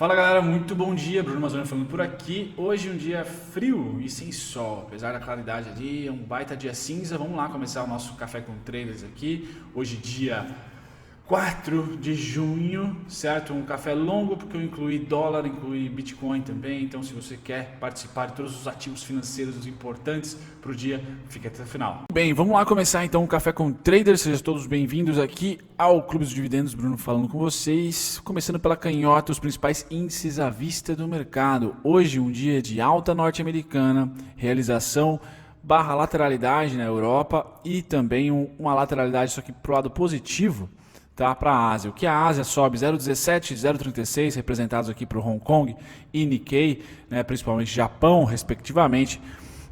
Fala galera, muito bom dia, Bruno Mazzoni falando por aqui. Hoje um dia frio e sem sol, apesar da claridade ali, é um baita dia cinza. Vamos lá começar o nosso café com traders aqui. Hoje dia 4 de junho, certo? Um café longo porque eu incluí dólar, incluí Bitcoin também. Então se você quer participar de todos os ativos financeiros importantes para o dia, fica até o final. Bem, vamos lá começar então o café com traders. Sejam todos bem-vindos aqui ao Clube dos Dividendos, Bruno falando com vocês. Começando pela canhota, os principais índices à vista do mercado. Hoje um dia de alta norte-americana, realização barra lateralidade na Europa e também uma lateralidade, só que para o lado positivo, tá, para a Ásia. O que a Ásia sobe 0,17 e 0,36, representados aqui para o Hong Kong e Nikkei, né, principalmente Japão, respectivamente.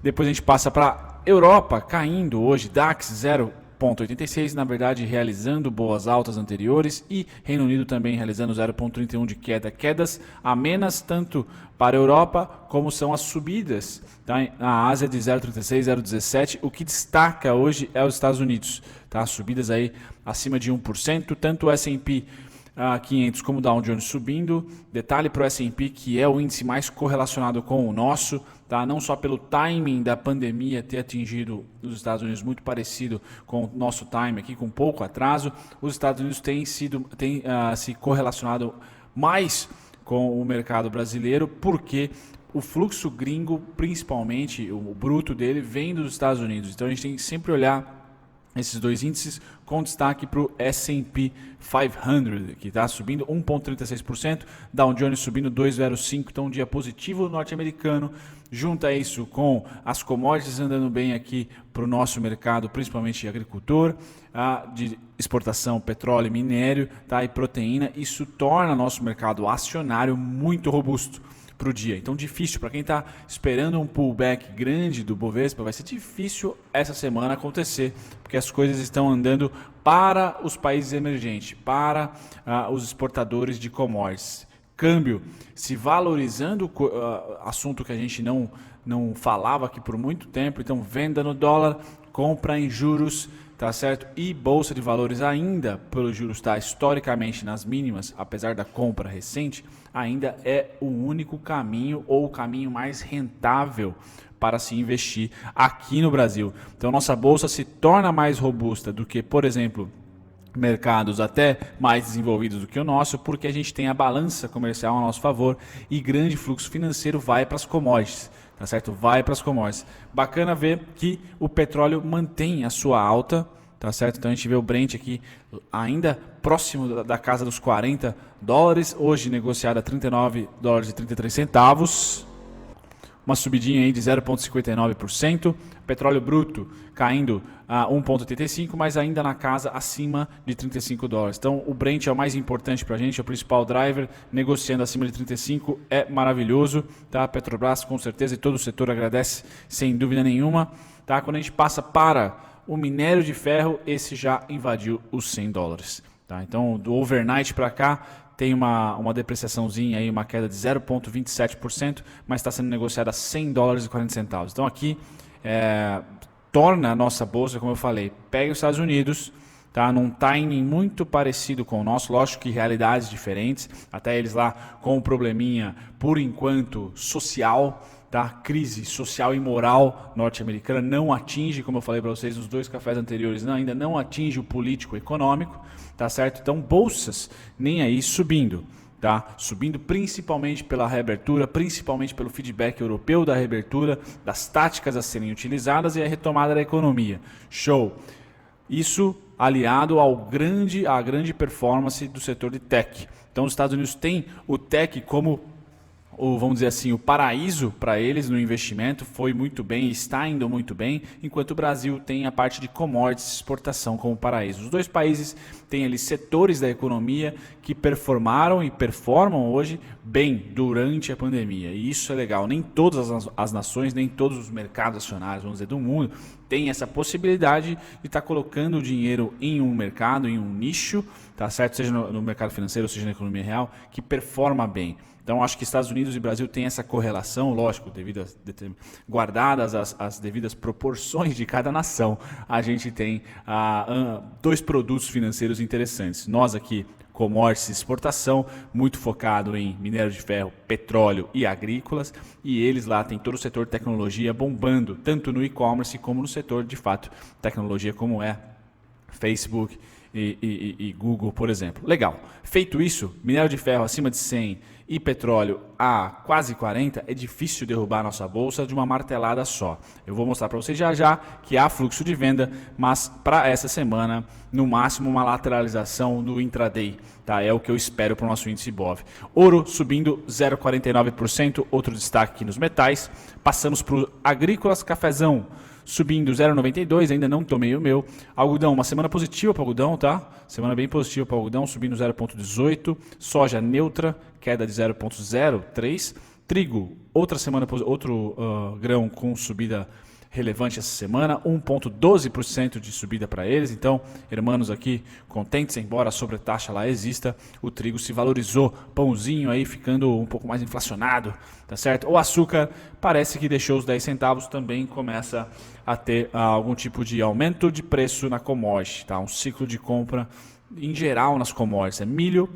Depois a gente passa para a Europa, caindo hoje, DAX 0,86, na verdade realizando boas altas anteriores, e Reino Unido também realizando 0,31 de queda. Quedas amenas tanto para a Europa como são as subidas, tá? Na Ásia de 0,36, 0,17. O que destaca hoje é os Estados Unidos, tá? Subidas aí acima de 1%, tanto o S&P 500 como o Dow Jones subindo. Detalhe para o S&P, que é o índice mais correlacionado com o nosso, tá? Não só pelo timing da pandemia ter atingido os Estados Unidos muito parecido com o nosso time aqui, com pouco atraso. Os Estados Unidos têm se correlacionado mais com o mercado brasileiro, porque o fluxo gringo, principalmente o bruto dele, vem dos Estados Unidos. Então a gente tem que sempre olhar esses dois índices com destaque para o S&P 500, que está subindo 1,36%, Dow Jones subindo 2,05%, então um dia positivo norte-americano. Junta isso com as commodities andando bem aqui para o nosso mercado, principalmente agricultor, de exportação, petróleo, minério, tá, e proteína. Isso torna nosso mercado acionário muito robusto para o dia. Então difícil, para quem está esperando um pullback grande do Bovespa, vai ser difícil essa semana acontecer, porque as coisas estão andando para os países emergentes, para os exportadores de commodities. Câmbio se valorizando, assunto que a gente não falava aqui por muito tempo. Então venda no dólar, compra em juros, tá certo? E bolsa de valores ainda, pelo juros estar historicamente nas mínimas, apesar da compra recente, ainda é o único caminho ou o caminho mais rentável para se investir aqui no Brasil. Então nossa bolsa se torna mais robusta do que, por exemplo, mercados até mais desenvolvidos do que o nosso, porque a gente tem a balança comercial a nosso favor e grande fluxo financeiro vai para as commodities, tá certo? Vai para as commodities. Bacana ver que o petróleo mantém a sua alta, tá certo? Então a gente vê o Brent aqui ainda próximo da casa dos $40, hoje negociado a $39,33. Uma subidinha aí de 0,59%, petróleo bruto caindo a 1,85, mas ainda na casa acima de $35. Então o Brent é o mais importante para a gente, é o principal driver, negociando acima de 35 é maravilhoso, tá? Petrobras com certeza e todo o setor agradece sem dúvida nenhuma, tá? Quando a gente passa para o minério de ferro, esse já invadiu os $100, tá? Então do overnight para cá tem uma depreciaçãozinha aí, uma queda de 0,27%, mas está sendo negociada a $100,40. Então aqui torna a nossa bolsa, como eu falei, pega os Estados Unidos, tá, num timing muito parecido com o nosso, lógico que realidades diferentes, até eles lá com um probleminha, por enquanto, social, tá? Crise social e moral norte-americana não atinge, como eu falei para vocês nos dois cafés anteriores, ainda não atinge o político econômico, tá certo? Então bolsas nem aí subindo, tá? Subindo principalmente pela reabertura, principalmente pelo feedback europeu da reabertura, das táticas a serem utilizadas e a retomada da economia. Show! Isso aliado à grande performance do setor de tech. Então os Estados Unidos têm o tech como vamos dizer assim, o paraíso para eles no investimento, foi muito bem, está indo muito bem, enquanto o Brasil tem a parte de commodities, exportação como paraíso. Os dois países têm ali setores da economia que performaram e performam hoje bem durante a pandemia, e isso é legal. Nem todas as nações, nem todos os mercados acionários, vamos dizer, do mundo, têm essa possibilidade de estar colocando o dinheiro em um mercado, em um nicho, tá certo? Seja no mercado financeiro, seja na economia real, que performa bem. Então, acho que Estados Unidos e Brasil têm essa correlação, lógico, guardadas as devidas proporções de cada nação. A gente tem dois produtos financeiros interessantes. Nós aqui commodities de exportação, muito focado em minério de ferro, petróleo e agrícolas, e eles lá têm todo o setor de tecnologia bombando, tanto no e-commerce como no setor de fato tecnologia como é Facebook e Google, por exemplo. Legal. Feito isso, minério de ferro acima de 100 e petróleo a quase 40, é difícil derrubar a nossa bolsa de uma martelada só. Eu vou mostrar para vocês já que há fluxo de venda, mas para essa semana, no máximo uma lateralização do intraday. Tá? É o que eu espero para o nosso índice BOV. Ouro subindo 0,49%, outro destaque aqui nos metais. Passamos para o agrícolas, cafezão subindo 0,92, ainda não tomei o meu. Algodão, uma semana positiva para o algodão, tá? Semana bem positiva para o algodão, subindo 0,18. Soja neutra, queda de 0,03. Trigo, outro grão com subida relevante essa semana, 1,12% de subida para eles. Então, irmãos aqui contentes, embora a sobretaxa lá exista, o trigo se valorizou, pãozinho aí ficando um pouco mais inflacionado, tá certo? O açúcar parece que deixou os 10 centavos, também começa a ter algum tipo de aumento de preço na commodity, tá? Um ciclo de compra em geral nas commodities. Milho,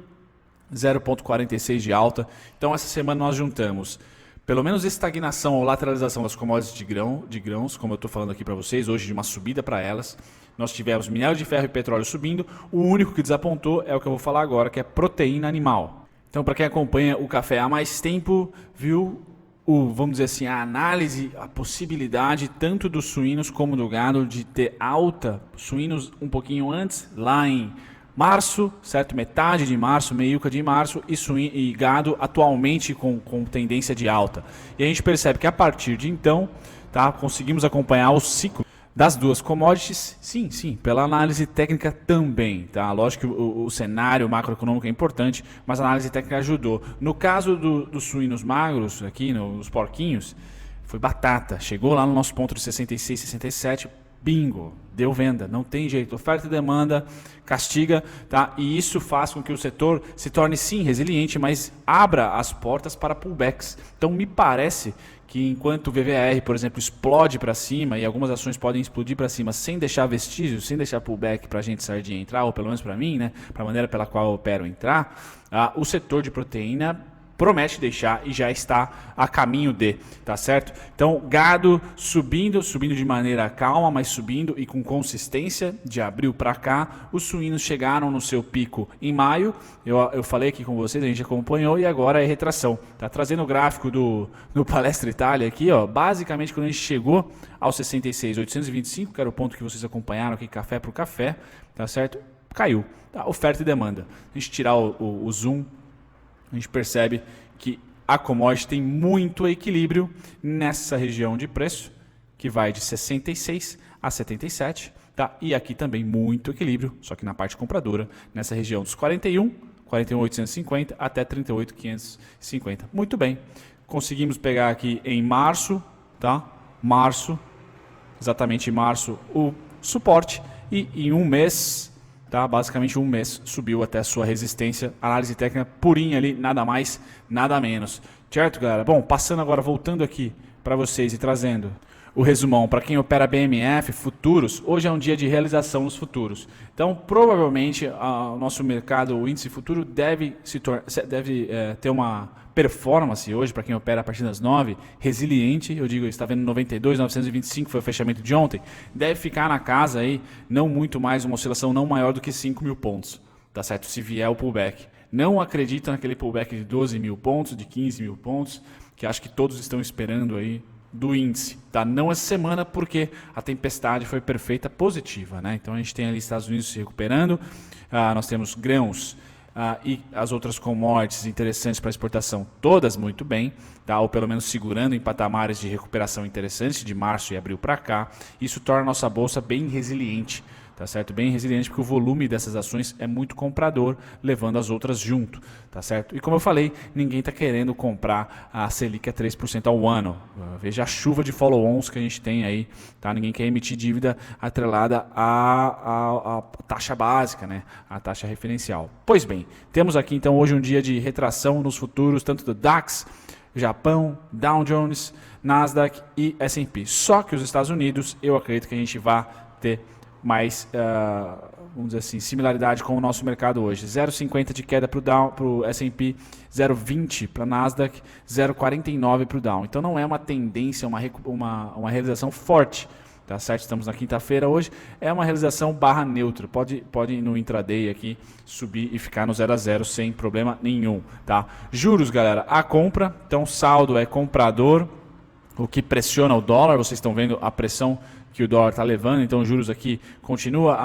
0,46 de alta. Então, essa semana nós juntamos pelo menos estagnação ou lateralização das commodities de grãos, como eu estou falando aqui para vocês, hoje de uma subida para elas. Nós tivemos minério de ferro e petróleo subindo. O único que desapontou é o que eu vou falar agora, que é proteína animal. Então, para quem acompanha o café há mais tempo, viu vamos dizer assim, a análise, a possibilidade tanto dos suínos como do gado de ter alta, suínos um pouquinho antes, lá em março, certo? Metade de março, meiuca de março, e gado atualmente com tendência de alta. E a gente percebe que a partir de então, tá, conseguimos acompanhar o ciclo das duas commodities, sim, pela análise técnica também, tá? Lógico que o cenário macroeconômico é importante, mas a análise técnica ajudou. No caso dos suínos magros, aqui nos porquinhos, foi batata, chegou lá no nosso ponto de 66, 67, bingo, deu venda, não tem jeito, oferta e demanda castiga, tá? E isso faz com que o setor se torne sim resiliente, mas abra as portas para pullbacks. Então me parece que enquanto o VVAR, por exemplo, explode para cima, e algumas ações podem explodir para cima sem deixar vestígios, sem deixar pullback para a gente sardinha entrar, ou pelo menos para mim, né, para a maneira pela qual eu opero entrar, o setor de proteína promete deixar e já está a caminho de, tá certo? Então, gado subindo de maneira calma, mas subindo e com consistência de abril para cá. Os suínos chegaram no seu pico em maio, eu falei aqui com vocês, a gente acompanhou e agora é retração. Tá trazendo o gráfico do Palestra Itália aqui, ó, basicamente quando a gente chegou aos 66.825, que era o ponto que vocês acompanharam aqui, café por café, tá certo? Caiu, tá? Oferta e demanda. A gente tirar o zoom, a gente percebe que a commodity tem muito equilíbrio nessa região de preço, que vai de 66 a 77, tá? E aqui também muito equilíbrio, só que na parte compradora, nessa região dos 41.850 até 38.550. Muito bem, conseguimos pegar aqui em março, tá? Exatamente em março, o suporte, e em um mês, tá? Basicamente um mês subiu até a sua resistência, análise técnica purinha ali, nada mais, nada menos. Certo, galera? Bom, passando agora, voltando aqui para vocês e trazendo o resumão para quem opera BMF, futuros, hoje é um dia de realização nos futuros. Então, provavelmente, o nosso mercado, o índice futuro, deve ter uma performance hoje, para quem opera a partir das 9, resiliente, eu digo, está vendo 92.925, foi o fechamento de ontem, deve ficar na casa aí, não muito mais, uma oscilação não maior do que 5.000 pontos, tá certo? Se vier o pullback. Não acredito naquele pullback de 12.000 pontos, de 15.000 pontos, que acho que todos estão esperando aí do índice, tá? Não essa semana, porque a tempestade foi perfeita, positiva, né? Então a gente tem ali Estados Unidos se recuperando, nós temos grãos e as outras commodities interessantes para exportação, todas muito bem, tá? Ou pelo menos segurando em patamares de recuperação interessantes de março e abril para cá. Isso torna a nossa bolsa bem resiliente, tá certo? Bem resiliente, porque o volume dessas ações é muito comprador, levando as outras junto, tá certo? E como eu falei, ninguém está querendo comprar a Selic a 3% ao ano. Veja a chuva de follow-ons que a gente tem aí, tá? Ninguém quer emitir dívida atrelada à taxa básica, né? A taxa referencial. Pois bem, temos aqui então hoje um dia de retração nos futuros, tanto do DAX, Japão, Dow Jones, Nasdaq e S&P. Só que os Estados Unidos, eu acredito que a gente vai ter mais vamos dizer assim, similaridade com o nosso mercado hoje. 0,50 de queda para o S&P, 0,20 para a Nasdaq, 0,49 para o Dow. Então não é uma tendência, uma realização forte. Tá certo? Estamos na quinta-feira hoje. É uma realização barra neutro. Pode no intraday aqui subir e ficar no 0 a 0 sem problema nenhum. Tá? Juros, galera, a compra. Então saldo é comprador, o que pressiona o dólar. Vocês estão vendo a pressão que o dólar está levando. Então juros aqui continua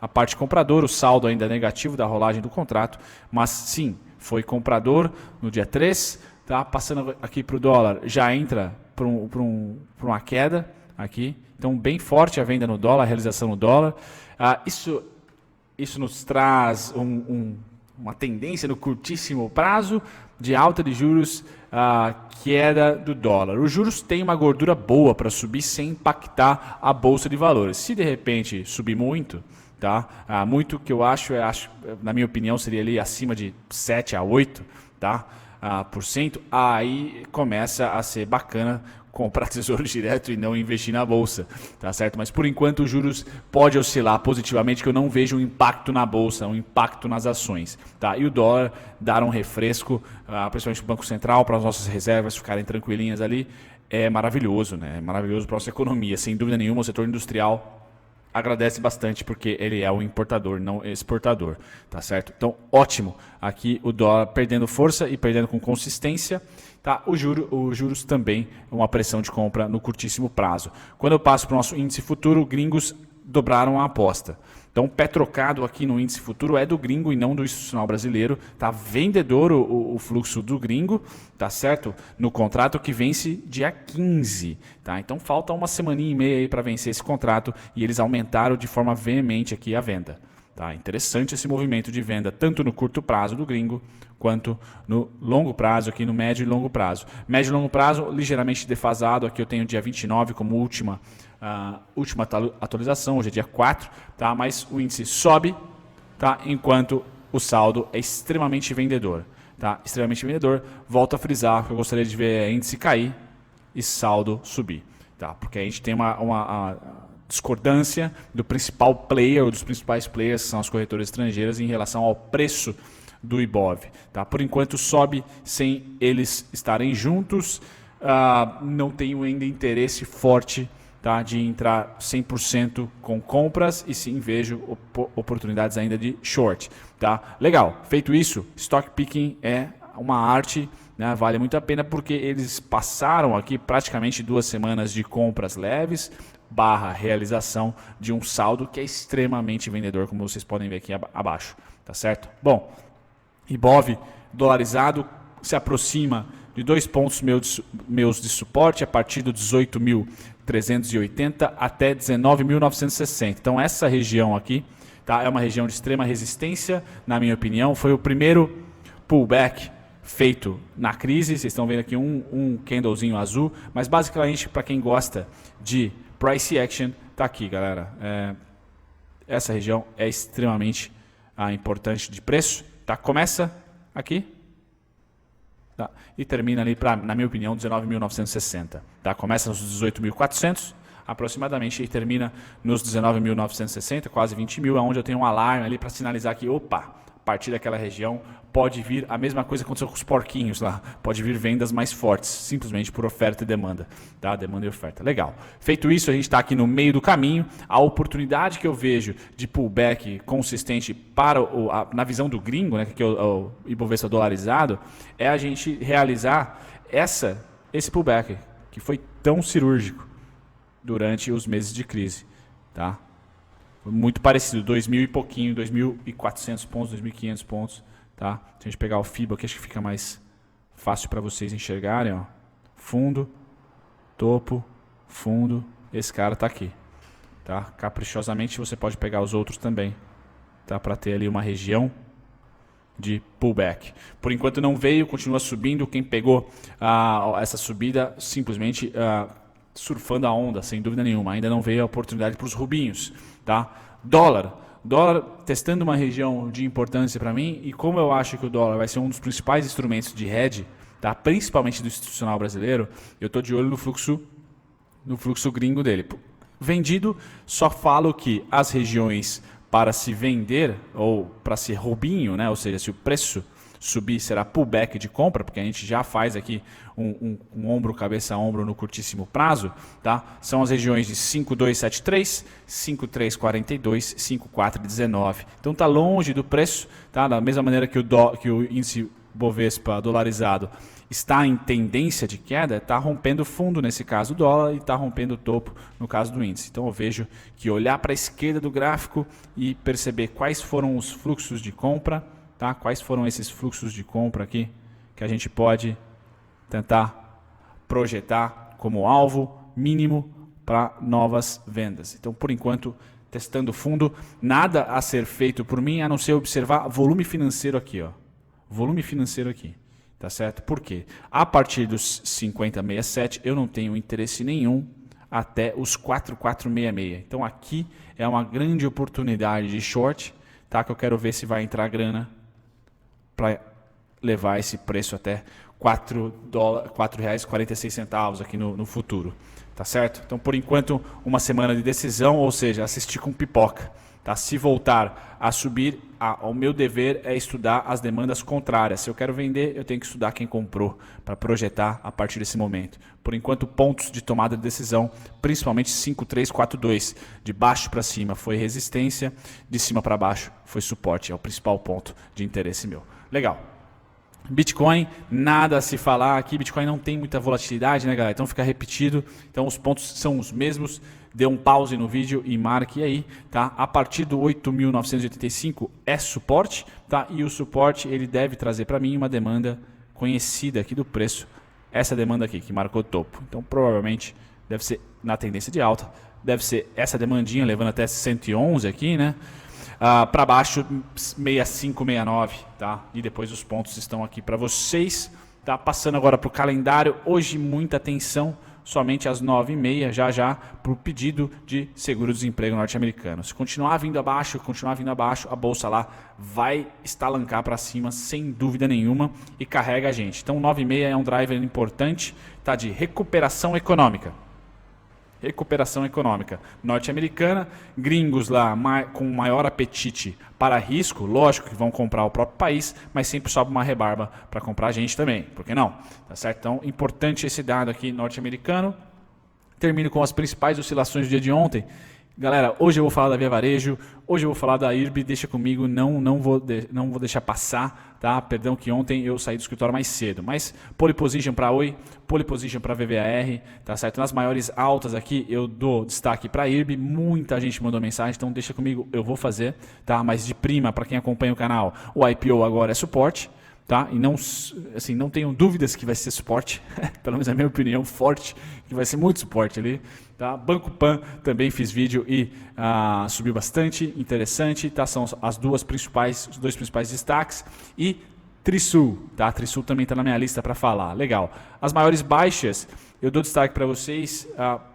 a parte comprador. O saldo ainda é negativo da rolagem do contrato. Mas sim, foi comprador no dia 3. Tá? Passando aqui para o dólar, já entra para uma queda. Aqui, então bem forte a venda no dólar, a realização no dólar. Isso nos traz uma tendência no curtíssimo prazo de alta de juros, queda do dólar. Os juros têm uma gordura boa para subir sem impactar a bolsa de valores. Se de repente subir muito, tá? Muito que eu acho, na minha opinião, seria ali acima de 7 a 8, tá? Por cento, aí começa a ser bacana comprar tesouro direto e não investir na bolsa, tá certo? Mas por enquanto os juros pode oscilar positivamente, que eu não vejo um impacto na bolsa, um impacto nas ações, tá? E o dólar dar um refresco, principalmente o Banco Central, para as nossas reservas ficarem tranquilinhas ali, é maravilhoso, né? É maravilhoso para a nossa economia, sem dúvida nenhuma. O setor industrial agradece bastante porque ele é o importador, não exportador, tá certo? Então, ótimo. Aqui o dólar perdendo força e perdendo com consistência, tá? Os juros também uma pressão de compra no curtíssimo prazo. Quando eu passo para o nosso índice futuro, gringos dobraram a aposta. Então, pé trocado aqui no índice futuro é do gringo e não do institucional brasileiro. Tá vendedor o fluxo do gringo, tá certo? No contrato que vence dia 15. Tá? Então, falta uma semaninha e meia aí para vencer esse contrato e eles aumentaram de forma veemente aqui a venda. Tá? Interessante esse movimento de venda, tanto no curto prazo do gringo, quanto no longo prazo, aqui no médio e longo prazo. Médio e longo prazo, ligeiramente defasado. Aqui eu tenho dia 29 como última atualização, hoje é dia 4, tá? Mas o índice sobe, tá? Enquanto o saldo é extremamente vendedor. Tá? Extremamente vendedor. Volto a frisar que eu gostaria de ver índice cair e saldo subir. Tá? Porque a gente tem uma discordância do principal player, ou dos principais players, que são as corretoras estrangeiras, em relação ao preço do Ibov. Tá? Por enquanto sobe sem eles estarem juntos. Não tenho ainda interesse forte, tá, de entrar 100% com compras e sim vejo oportunidades ainda de short. Tá? Legal, feito isso, stock picking é uma arte, né, vale muito a pena porque eles passaram aqui praticamente 2 semanas de compras leves / realização de um saldo que é extremamente vendedor, como vocês podem ver aqui abaixo. Tá certo? Bom, Ibov dolarizado se aproxima de 2 pontos meus de suporte a partir do 18.380 até 19.960. Então essa região aqui, tá, é uma região de extrema resistência, na minha opinião. Foi o primeiro pullback feito na crise. Vocês estão vendo aqui um candlezinho azul, mas basicamente para quem gosta de price action, tá aqui, galera. Essa região é extremamente importante de preço. Tá? Começa aqui. Tá? E termina ali, na minha opinião, 19.960. Tá? Começa nos 18.400 aproximadamente e termina nos 19.960, quase 20 mil, onde eu tenho um alarme ali para sinalizar que, opa, a partir daquela região pode vir a mesma coisa que aconteceu com os porquinhos lá, pode vir vendas mais fortes, simplesmente por oferta e demanda. Tá? Demanda e oferta. Legal. Feito isso, a gente está aqui no meio do caminho. A oportunidade que eu vejo de pullback consistente para na visão do gringo, né, que é o Ibovespa dolarizado, é a gente realizar esse pullback, que foi tão cirúrgico durante os meses de crise. Tá? Foi muito parecido, 2.000 e pouquinho, 2.400 pontos, 2.500 pontos. Tá? Se a gente pegar o FIBA aqui, acho que fica mais fácil para vocês enxergarem. Ó. Fundo, topo, fundo. Esse cara está aqui. Tá? Caprichosamente você pode pegar os outros também. Tá? Para ter ali uma região de pullback. Por enquanto não veio, continua subindo. Quem pegou essa subida simplesmente surfando a onda, sem dúvida nenhuma. Ainda não veio a oportunidade para os rubinhos. Tá? Dólar testando uma região de importância para mim, e como eu acho que o dólar vai ser um dos principais instrumentos de hedge, tá? Principalmente do institucional brasileiro, eu estou de olho no fluxo gringo dele. Vendido, só falo que as regiões para se vender ou para ser roubinho, né? Ou seja, se o preço subir será pullback de compra, porque a gente já faz aqui um ombro, cabeça, ombro no curtíssimo prazo, tá? São as regiões de 5,273, 5,342, 5,419. Então tá longe do preço, tá? Da mesma maneira que o índice Bovespa dolarizado está em tendência de queda, está rompendo fundo nesse caso o dólar e está rompendo o topo no caso do índice. Então eu vejo que olhar para a esquerda do gráfico e perceber quais foram os fluxos de compra, tá? Quais foram esses fluxos de compra aqui que a gente pode tentar projetar como alvo mínimo para novas vendas. Então, por enquanto, testando fundo, nada a ser feito por mim a não ser observar volume financeiro aqui, ó. Volume financeiro aqui, tá certo? Por quê? A partir dos 50,67 eu não tenho interesse nenhum até os 4,466. Então aqui é uma grande oportunidade de short, tá? Que eu quero ver se vai entrar grana para levar esse preço até R$4,46 aqui no futuro, tá certo? Então, por enquanto, uma semana de decisão, ou seja, assistir com pipoca, tá? Se voltar a subir, o meu dever é estudar as demandas contrárias. Se eu quero vender, eu tenho que estudar quem comprou para projetar a partir desse momento. Por enquanto, pontos de tomada de decisão, principalmente 5,342, de baixo para cima foi resistência, de cima para baixo foi suporte, é o principal ponto de interesse meu. Legal. Bitcoin, nada a se falar aqui, Bitcoin não tem muita volatilidade, né, galera? Então fica repetido, então os pontos são os mesmos. Dê um pause no vídeo e marque aí, tá? A partir do 8.985 é suporte, tá? E o suporte ele deve trazer para mim uma demanda conhecida aqui do preço, essa demanda aqui que marcou topo. Então provavelmente deve ser na tendência de alta, deve ser essa demandinha levando até 111 aqui, né? Para baixo 65, 69, tá? E depois os pontos estão aqui para vocês, tá? Passando agora para o calendário, hoje muita atenção, somente às 9h30, já para o pedido de seguro-desemprego norte-americano. Se continuar vindo abaixo, a bolsa lá vai estalancar para cima, sem dúvida nenhuma, e carrega a gente. Então 9h30 é um driver importante, tá? De recuperação econômica. Recuperação econômica norte-americana, gringos lá com maior apetite para risco, lógico que vão comprar o próprio país, mas sempre sobe uma rebarba para comprar a gente também, por que não? Tá certo? Então, importante esse dado aqui norte-americano. Termino com as principais oscilações do dia de ontem. Galera, hoje eu vou falar da Via Varejo, hoje eu vou falar da IRB, deixa comigo, não vou deixar passar, tá? Perdão que ontem eu saí do escritório mais cedo, mas pole position para Oi, pole position para VVAR, tá certo? Nas maiores altas aqui eu dou destaque para a IRB, muita gente mandou mensagem, então deixa comigo, eu vou fazer, tá? Mas de prima, para quem acompanha o canal, o IPO agora é suporte, tá? E não, assim, não tenho dúvidas que vai ser suporte, pelo menos é a minha opinião forte, que vai ser muito suporte ali. Tá? Banco Pan também fiz vídeo e subiu bastante, interessante, tá? São os dois principais destaques. E Trisul, tá? Trisul também está na minha lista para falar, legal. As maiores baixas, eu dou destaque para vocês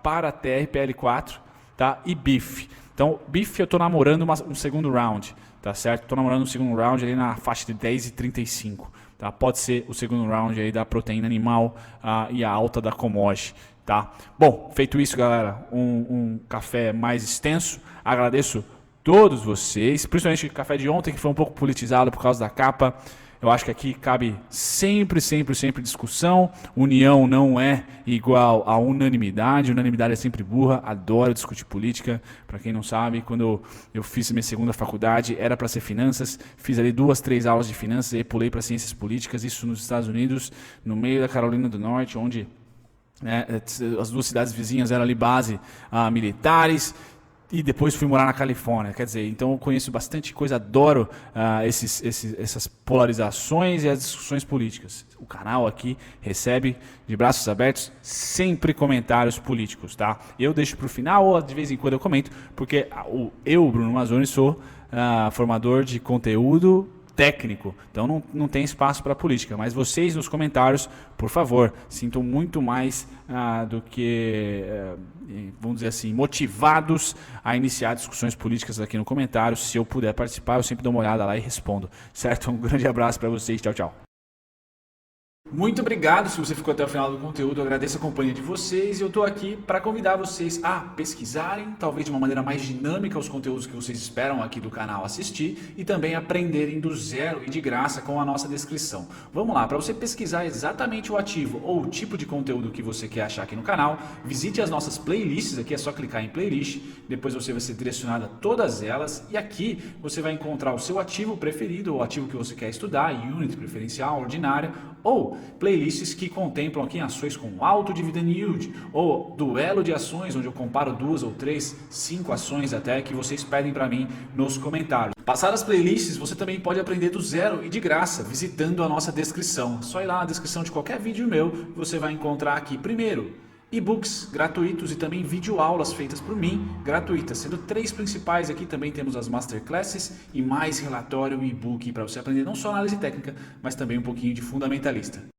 para TRPL4, tá? E BIF. Então, BIF eu estou namorando um segundo round, tá certo? Estou namorando um segundo round ali na faixa de 10,35. Tá? Pode ser o segundo round aí da proteína animal e a alta da commodity. Tá? Bom, feito isso, galera, um café mais extenso. Agradeço todos vocês, principalmente o café de ontem, que foi um pouco politizado por causa da capa. Eu acho que aqui cabe sempre discussão. União não é igual a unanimidade. Unanimidade é sempre burra. Adoro discutir política. Para quem não sabe, quando eu fiz minha segunda faculdade, era para ser finanças. Fiz ali 2, 3 aulas de finanças e pulei para ciências políticas. Isso nos Estados Unidos, no meio da Carolina do Norte, onde as duas cidades vizinhas eram ali base militares, e depois fui morar na Califórnia. Quer dizer, então eu conheço bastante coisa, adoro essas polarizações e as discussões políticas. O canal aqui recebe de braços abertos sempre comentários políticos, tá? Eu deixo para o final ou de vez em quando eu comento, porque eu, Bruno Mazzoni, sou formador de conteúdo técnico, então não tem espaço para política, mas vocês nos comentários, por favor, sintam muito mais do que, vamos dizer assim, motivados a iniciar discussões políticas aqui no comentário. Se eu puder participar, eu sempre dou uma olhada lá e respondo, certo? Um grande abraço para vocês, tchau, tchau. Muito obrigado se você ficou até o final do conteúdo, eu agradeço a companhia de vocês e eu estou aqui para convidar vocês a pesquisarem, talvez de uma maneira mais dinâmica, os conteúdos que vocês esperam aqui do canal assistir e também aprenderem do zero e de graça com a nossa descrição. Vamos lá, para você pesquisar exatamente o ativo ou o tipo de conteúdo que você quer achar aqui no canal, visite as nossas playlists, aqui é só clicar em playlist, depois você vai ser direcionado a todas elas e aqui você vai encontrar o seu ativo preferido, ou ativo que você quer estudar, unit, preferencial, ordinária, ou playlists que contemplam aqui ações com alto dividend yield ou duelo de ações, onde eu comparo 2 ou 3, 5 ações até que vocês pedem para mim nos comentários. Passadas as playlists, você também pode aprender do zero e de graça, visitando a nossa descrição. Só ir lá na descrição de qualquer vídeo meu, você vai encontrar aqui primeiro e-books gratuitos e também videoaulas feitas por mim, gratuitas, sendo 3 principais aqui, também temos as masterclasses e mais relatório e e-book para você aprender não só análise técnica, mas também um pouquinho de fundamentalista.